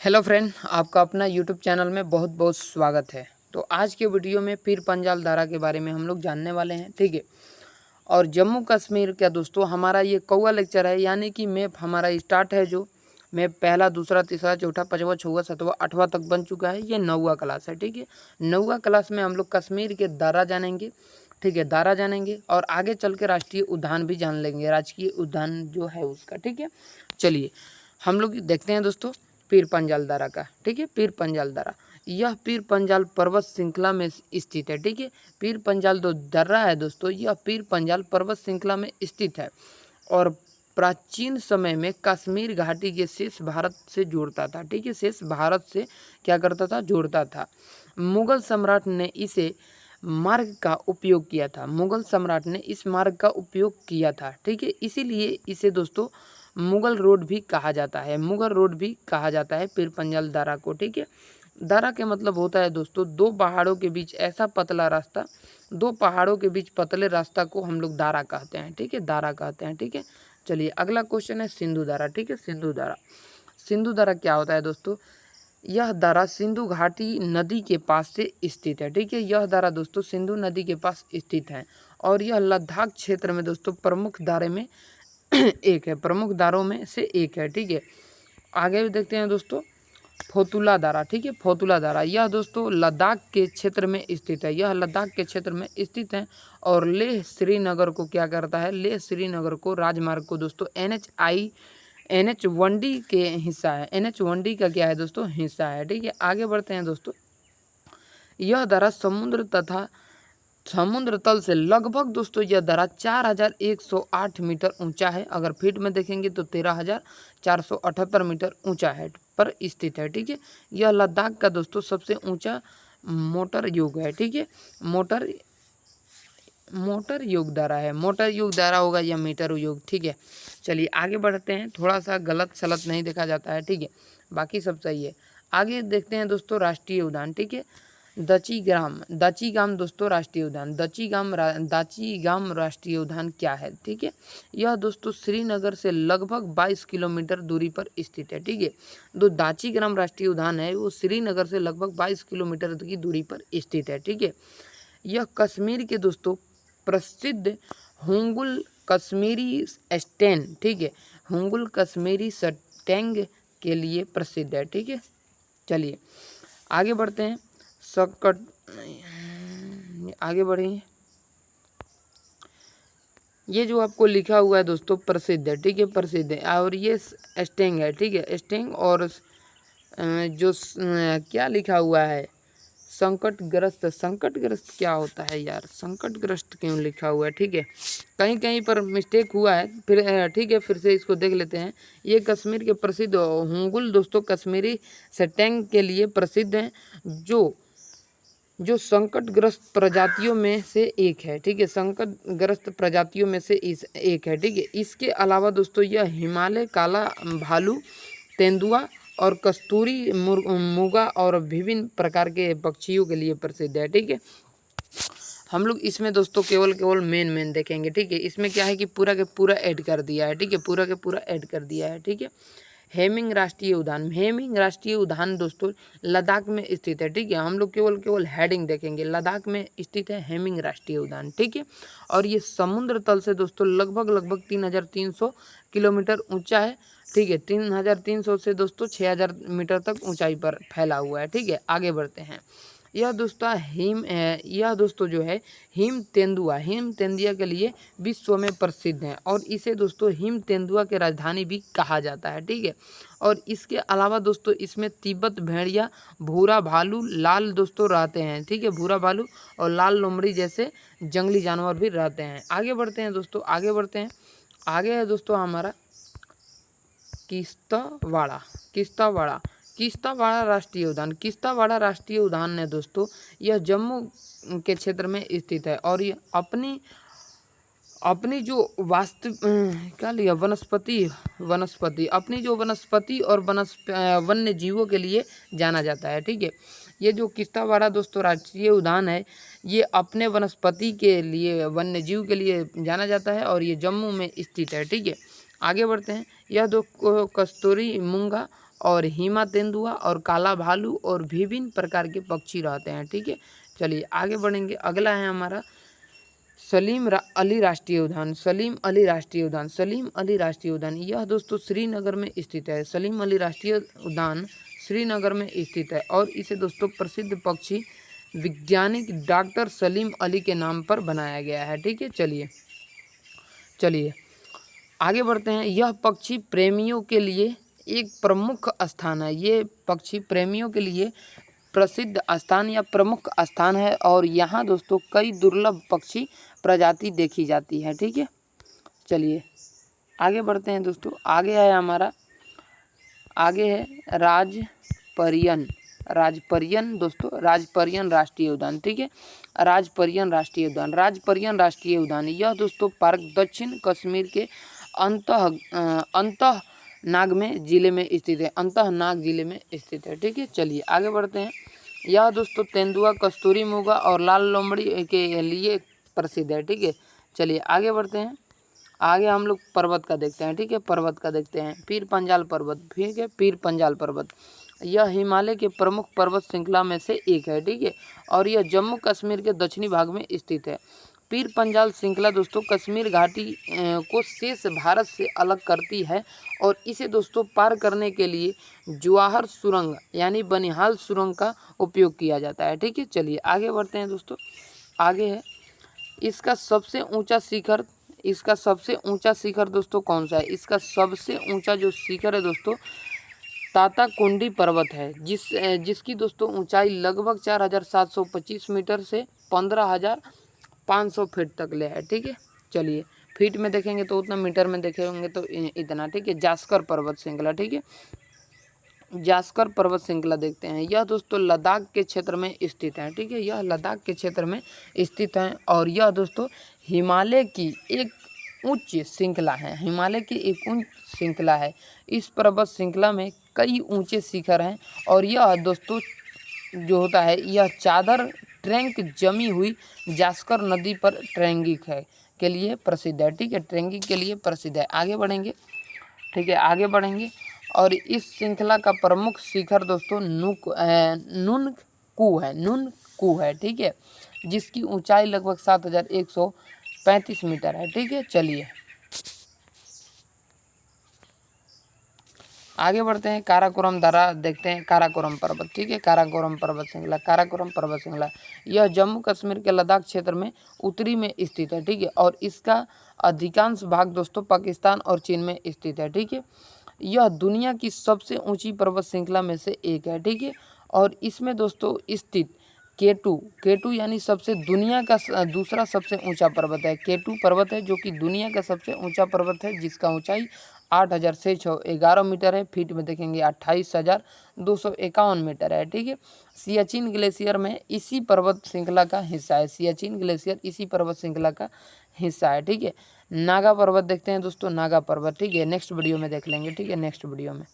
Hello friend, आपका अपना YouTube channel में बहुत बहुत स्वागत है। तो आज के वीडियो में पीर पंजाल दारा के बारे में हम लोग जानने वाले हैं, ठीक है। और जम्मू कश्मीर का दोस्तों हमारा ये कौवा लेक्चर है, यानी कि मैप हमारा स्टार्ट है। जो मैप पहला, दूसरा, तीसरा, चौथा, पाँचवा, छठवां, सातवां, आठवां तक बन चुका है। ये 9वां क्लास है, ठीक है। 9वां क्लास में हम लोग कश्मीर के दारा जानेंगे, ठीक है। दारा जानेंगे और आगे चल के राष्ट्रीय उद्यान भी जान लेंगे, राजकीय उद्यान जो है उसका, ठीक है। चलिए हम लोग देखते हैं दोस्तों पीर पंजाल दारा का, ठीक है। पीर पंजाल दारा यह पीर पंजाल पर्वत श्रृंखला में स्थित है, ठीक है। पीर पंजाल जो दर्रा है दोस्तों, यह पीर पंजाल पर्वत श्रृंखला में स्थित है और प्राचीन समय में कश्मीर घाटी के शेष भारत से जोड़ता था, ठीक है। शेष भारत से क्या करता था, जोड़ता था। मुगल सम्राट ने इसे मार्ग का उपयोग किया था, मुगल सम्राट ने इस मार्ग का उपयोग किया था, ठीक है। इसीलिए इसे दोस्तों मुगल रोड भी कहा जाता है, मुगल रोड भी कहा जाता है पीर पंजाल दारा को, ठीक है। दारा के मतलब होता है दोस्तों दो पहाड़ों के बीच ऐसा पतला रास्ता, दो पहाड़ों के बीच पतले रास्ता को हम लोग दारा कहते हैं, ठीक है। दारा कहते हैं, ठीक है। चलिए अगला क्वेश्चन है सिंधु दारा, ठीक है। सिंधु दारा, सिंधु दारा क्या होता है दोस्तों? यह दारा सिंधु घाटी नदी के पास से स्थित है, ठीक है। यह दारा दोस्तों सिंधु नदी के पास स्थित है और यह लद्दाख क्षेत्र में दोस्तों प्रमुख दारे में एक है, प्रमुख दारों में से एक है, ठीक है। आगे भी देखते हैं दोस्तों फोतुला दारा, ठीक है। फोतुला दारा यह दोस्तों लद्दाख के क्षेत्र में स्थित है, यह लद्दाख के क्षेत्र में स्थित है और लेह श्रीनगर को क्या करता है, लेह श्रीनगर को राजमार्ग को दोस्तों NH1D के हिस्सा है, NH1D का क्या है दोस्तों, हिस्सा है, ठीक है। आगे बढ़ते हैं दोस्तों। यह दारा समुद्र तल से लगभग दोस्तों यह दरा 4108 मीटर ऊंचा है। अगर फीट में देखेंगे तो 13478 मीटर ऊंचा है पर स्थित है, ठीक है। यह लद्दाख का दोस्तों सबसे ऊंचा मोटर योग है, ठीक है। मोटर योग दारा है, मोटर योग दारा होगा या मीटर योग, ठीक है। चलिए आगे बढ़ते हैं। थोड़ा सा गलत सलत नहीं देखा जाता है, ठीक है, बाकी सब सही है। आगे देखते हैं दोस्तों राष्ट्रीय उद्यान, ठीक है। दाची गाम दोस्तों राष्ट्रीय उद्यान, दाची गाम राष्ट्रीय उद्यान क्या है, ठीक है। यह दोस्तों श्रीनगर से लगभग 22 किलोमीटर दूरी पर स्थित है, ठीक है। जो दाची ग्राम राष्ट्रीय उद्यान है वो श्रीनगर से लगभग 22 किलोमीटर की दूरी पर स्थित है, ठीक है। यह कश्मीर के दोस्तों प्रसिद्ध हुंगुल कश्मीरी स्टैंग, ठीक है, हुंगुल कश्मीरी स्टैंग के लिए प्रसिद्ध है, ठीक है। चलिए आगे बढ़ते हैं। आगे बढ़ेंगे। ये जो आपको लिखा हुआ है दोस्तों प्रसिद्ध है, ठीक है, प्रसिद्ध है और ये स्टैंग है, ठीक है, स्टैंग। और जो क्या लिखा हुआ है संकटग्रस्त, संकटग्रस्त क्या होता है यार, संकटग्रस्त क्यों लिखा हुआ है, ठीक है, कहीं कहीं पर मिस्टेक हुआ है, फिर ठीक है फिर से इसको देख लेते हैं। ये कश्मीर के प्रसिद्ध हुंगुल दोस्तों कश्मीरी स्टैंग के लिए प्रसिद्ध हैं, जो संकटग्रस्त प्रजातियों में से एक है, ठीक है, संकटग्रस्त प्रजातियों में से एक है, ठीक है। इसके अलावा दोस्तों यह हिमालय काला भालू, तेंदुआ और कस्तूरी मुर्गा और विभिन्न प्रकार के पक्षियों के लिए प्रसिद्ध है, ठीक है। हम लोग इसमें दोस्तों केवल मेन देखेंगे, ठीक है। इसमें क्या है कि पूरा के पूरा ऐड कर दिया है, ठीक है, पूरा के पूरा ऐड कर दिया है, ठीक है। हेमिंग राष्ट्रीय उद्यान, हेमिंग राष्ट्रीय उद्यान दोस्तों लद्दाख में स्थित है, ठीक है। हम लोग केवल हेडिंग देखेंगे, लद्दाख में स्थित है हेमिंग राष्ट्रीय उद्यान, ठीक है। और ये समुद्र तल से दोस्तों लगभग 3300 किलोमीटर ऊंचा है, ठीक है। 3300 से दोस्तों 6000 मीटर तक ऊंचाई पर फैला हुआ है, ठीक है। आगे बढ़ते हैं। यह दोस्तों जो है हिम तेंदुआ के लिए विश्व में प्रसिद्ध है और इसे दोस्तों हिम तेंदुआ की राजधानी भी कहा जाता है, ठीक है। और इसके अलावा दोस्तों इसमें तिब्बत भेड़िया, भूरा भालू, लाल दोस्तों रहते हैं, ठीक है, भूरा भालू और लाल लोमड़ी जैसे जंगली जानवर भी रहते हैं। आगे बढ़ते हैं दोस्तों, आगे बढ़ते हैं। आगे है दोस्तों हमारा किश्तवाड़ा राष्ट्रीय उद्यान। किश्तवाड़ा राष्ट्रीय उद्यान है दोस्तों, यह जम्मू के क्षेत्र में स्थित है और ये अपनी जो वनस्पति और वन्य जीवों के लिए जाना जाता है, ठीक है। ये जो किश्तवाड़ा दोस्तों राष्ट्रीय उद्यान है ये अपने वनस्पति के लिए, वन्य जीव के लिए जाना जाता है और ये जम्मू में स्थित है, ठीक है। आगे बढ़ते हैं। यह दो कस्तूरी मूंगा और हीमा तेंदुआ और काला भालू और विभिन्न प्रकार के पक्षी रहते हैं। ठीक है, चलिए आगे बढ़ेंगे। अगला है हमारा अली राष्ट्रीय उद्यान। सलीम अली राष्ट्रीय उद्यान, सलीम अली राष्ट्रीय उद्यान यह दोस्तों श्रीनगर में स्थित है। सलीम अली राष्ट्रीय उद्यान श्रीनगर में स्थित है और इसे दोस्तों प्रसिद्ध पक्षी वैज्ञानिक डॉक्टर सलीम अली के नाम पर बनाया गया है। ठीक है, चलिए आगे बढ़ते हैं। यह पक्षी प्रेमियों के लिए एक प्रमुख स्थान है। ये पक्षी प्रेमियों के लिए प्रसिद्ध स्थान या प्रमुख स्थान है और यहाँ दोस्तों कई दुर्लभ पक्षी प्रजाति देखी जाती है। ठीक है, चलिए आगे बढ़ते हैं दोस्तों। आगे है राजपरियन दोस्तों, राजपरियन राष्ट्रीय उद्यान। ठीक है, राजपरियन राष्ट्रीय उद्यान यह दोस्तों पार्क दक्षिण कश्मीर के अंतनाग में जिले में स्थित है। अंतनाग जिले में स्थित है। ठीक है, चलिए आगे बढ़ते हैं। यह दोस्तों तेंदुआ, कस्तूरी मुर्गा और लाल लोमड़ी के लिए प्रसिद्ध है। ठीक है, चलिए आगे बढ़ते हैं। आगे हम लोग पर्वत का देखते हैं। ठीक है, पर्वत का देखते हैं। पीर पंजाल पर्वत। ठीक है, पीर पंजाल पर्वत यह हिमालय के प्रमुख पर्वत श्रृंखला में से एक है। ठीक है, और यह जम्मू कश्मीर के दक्षिणी भाग में स्थित है। पीर पंजाल श्रृंखला दोस्तों कश्मीर घाटी को शेष भारत से अलग करती है और इसे दोस्तों पार करने के लिए जवाहर सुरंग यानी बनिहाल सुरंग का उपयोग किया जाता है। ठीक है, चलिए आगे बढ़ते हैं दोस्तों। आगे है इसका सबसे ऊंचा शिखर दोस्तों कौन सा है? इसका सबसे ऊंचा जो शिखर है दोस्तों ताताकुंडी पर्वत है, जिसकी दोस्तों ऊंचाई लगभग 4725 मीटर से 15,500 फीट तक ले है। ठीक है, चलिए फीट में देखेंगे तो उतना, मीटर में देखे होंगे तो इतना। ठीक है, जास्कर पर्वत श्रृंखला। ठीक है, जास्कर पर्वत श्रृंखला देखते हैं। यह दोस्तों लद्दाख के क्षेत्र में स्थित है। ठीक है, यह लद्दाख के क्षेत्र में स्थित है और यह दोस्तों हिमालय की एक उच्च श्रृंखला है। हिमालय की एक उच्च श्रृंखला है। इस पर्वत श्रृंखला में कई ऊंचे शिखर हैं और यह दोस्तों जो होता है यह चादर ट्रैंक जमी हुई जास्कर नदी पर ट्रैंगिंग है के लिए प्रसिद्ध है। ठीक है, ट्रैंगिंग के लिए प्रसिद्ध है। आगे बढ़ेंगे। ठीक है, आगे बढ़ेंगे और इस श्रृंखला का प्रमुख शिखर दोस्तों नुनकू है। ठीक है, जिसकी ऊंचाई लगभग 7,135 मीटर है। ठीक है, चलिए आगे बढ़ते हैं। काराकोरम दर्रा देखते हैं। काराकोरम पर्वत। ठीक है, काराकोरम पर्वत श्रृंखला यह जम्मू कश्मीर के लद्दाख क्षेत्र में उत्तरी में स्थित है। ठीक है, और इसका अधिकांश भाग दोस्तों पाकिस्तान और चीन में स्थित है। ठीक है, यह दुनिया की सबसे ऊंची पर्वत श्रृंखला में से एक है। ठीक है, और इसमें दोस्तों स्थित केटू यानी सबसे दुनिया का दूसरा सबसे ऊंचा पर्वत है। केटू पर्वत है जो कि दुनिया का सबसे ऊंचा पर्वत है, जिसका ऊंचाई 8,611 मीटर है। फीट में देखेंगे 28,251 मीटर है। ठीक है, सियाचिन ग्लेशियर में इसी पर्वत श्रृंखला का हिस्सा है। सियाचिन ग्लेशियर इसी पर्वत श्रृंखला का हिस्सा है। ठीक है, नागा पर्वत देखते हैं दोस्तों। नागा पर्वत। ठीक है, नेक्स्ट वीडियो में देख लेंगे। ठीक है, नेक्स्ट वीडियो में।